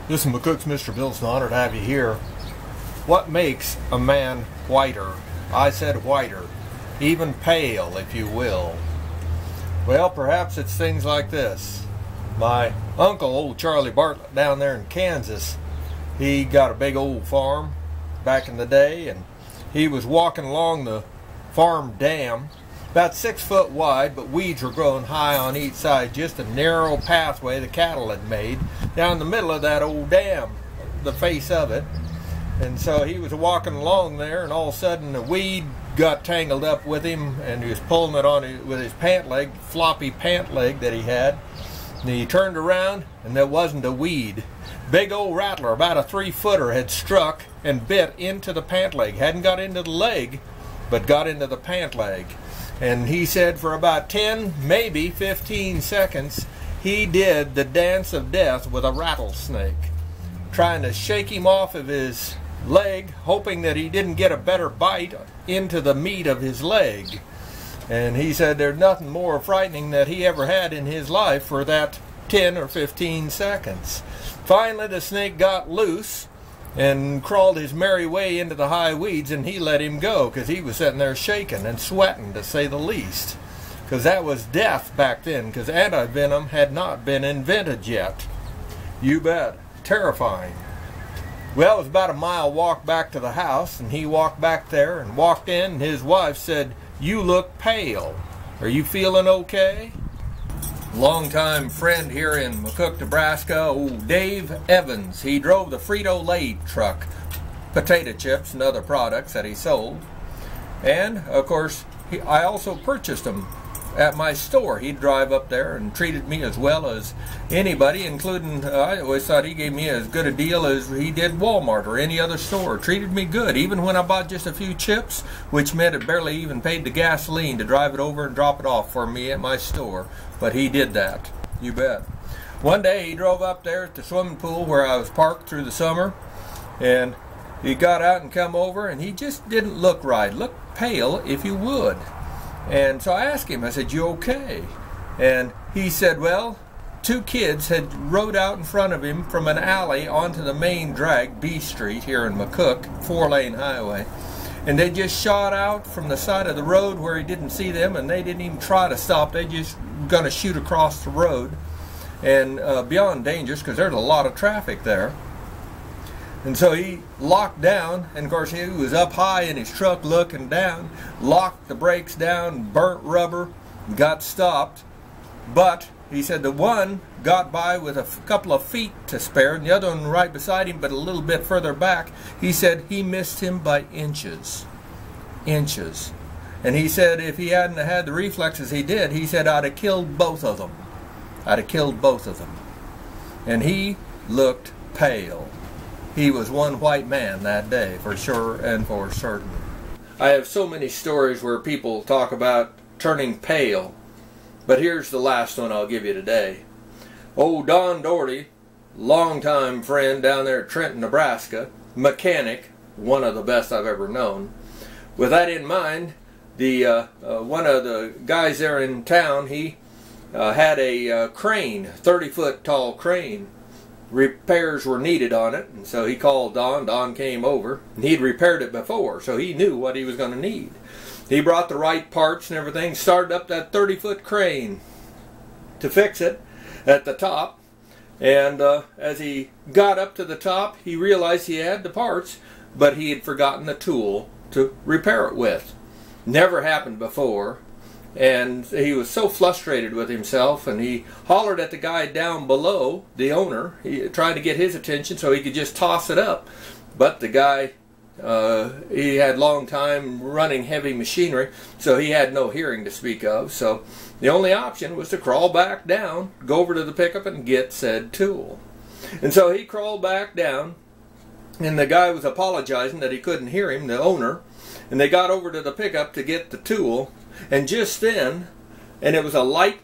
This is McCook's Mr. Bill's an honor to have you here. What makes a man whiter? I said whiter. Even pale, if you will. Well, perhaps it's things like this. My uncle, old Charlie Bartlett, down there in Kansas, he got a big old farm back in the day, and he was walking along the farm dam, about 6 foot wide, but weeds were growing high on each side, just a narrow pathway the cattle had made down the middle of that old dam, the face of it. And so he was walking along there, and all of a sudden a weed got tangled up with him, and he was pulling it on with his pant leg, floppy pant leg that he had. And he turned around, and there wasn't a weed. Big old rattler, about a 3-footer, had struck and bit into the pant leg. Hadn't got into the leg, but got into the pant leg. And he said for about 10, maybe 15 seconds, he did the dance of death with a rattlesnake, trying to shake him off of his leg, hoping that he didn't get a better bite into the meat of his leg. And he said there's nothing more frightening that he ever had in his life for that 10 or 15 seconds. Finally, the snake got loose and crawled his merry way into the high weeds, and he let him go because he was sitting there shaking and sweating, to say the least, because that was death back then, because anti-venom had not been invented yet. You bet. Terrifying. Well, it was about a mile walk back to the house, and he walked back there and walked in, and his wife said, "You look pale. Are you feeling okay?" Longtime friend here in McCook, Nebraska, old Dave Evans. He drove the Frito-Lay truck, potato chips and other products that he sold. And, of course, I also purchased them at my store. He'd drive up there and treated me as well as anybody, including, I always thought he gave me as good a deal as he did Walmart or any other store. Treated me good, even when I bought just a few chips, which meant it barely even paid the gasoline to drive it over and drop it off for me at my store. But he did that, you bet. One day he drove up there at the swimming pool where I was parked through the summer, and he got out and come over, and he just didn't look right. Looked pale, if you would. And so I asked him, I said, "You okay?" And he said, well, 2 kids had rode out in front of him from an alley onto the main drag, B Street here in McCook, 4-lane highway. And they just shot out from the side of the road where he didn't see them, and they didn't even try to stop. They just gonna shoot across the road, and beyond dangerous, because there's a lot of traffic there. And so he locked down, and of course he was up high in his truck looking down, locked the brakes down, burnt rubber, got stopped. But he said the one got by with a couple of feet to spare, and the other one right beside him, but a little bit further back. He said he missed him by inches. Inches. And he said if he hadn't had the reflexes he did, he said I'd have killed both of them. I'd have killed both of them. And he looked pale. He was one white man that day, for sure and for certain. I have so many stories where people talk about turning pale, but here's the last one I'll give you today. Old Don Doherty, longtime friend down there at Trenton, Nebraska, mechanic, one of the best I've ever known. With that in mind, one of the guys there in town, he had a crane, 30-foot tall crane. Repairs were needed on it, and so he called Don. Don came over, and he'd repaired it before, so he knew what he was going to need. He brought the right parts and everything, started up that 30-foot crane to fix it at the top, and as he got up to the top, he realized he had the parts, but he had forgotten the tool to repair it with. Never happened before. And he was so frustrated with himself, and he hollered at the guy down below, the owner. He tried to get his attention so he could just toss it up. But the guy, he had long time running heavy machinery, so he had no hearing to speak of. So the only option was to crawl back down, go over to the pickup and get said tool. And so he crawled back down, and the guy was apologizing that he couldn't hear him, the owner. And they got over to the pickup to get the tool. And just then, and it was a light,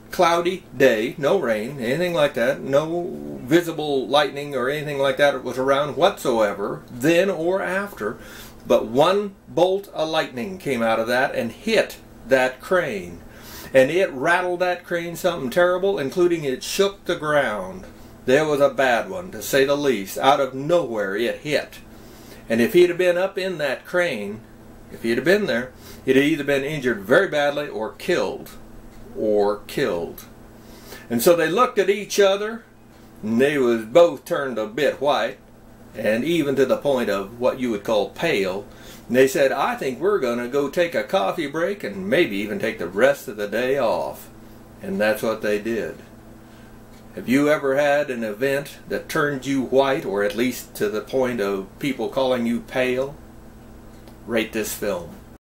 cloudy day, no rain, anything like that, no visible lightning or anything like that was around whatsoever, then or after, but one bolt of lightning came out of that and hit that crane. And it rattled that crane something terrible, including it shook the ground. There was a bad one, to say the least. Out of nowhere it hit. And if he'd have been up in that crane, if he'd have been there, he'd have either been injured very badly or killed. And so they looked at each other, and they was both turned a bit white, and even to the point of what you would call pale. And they said, I think we're going to go take a coffee break and maybe even take the rest of the day off. And that's what they did. Have you ever had an event that turned you white, or at least to the point of people calling you pale? Rate this film.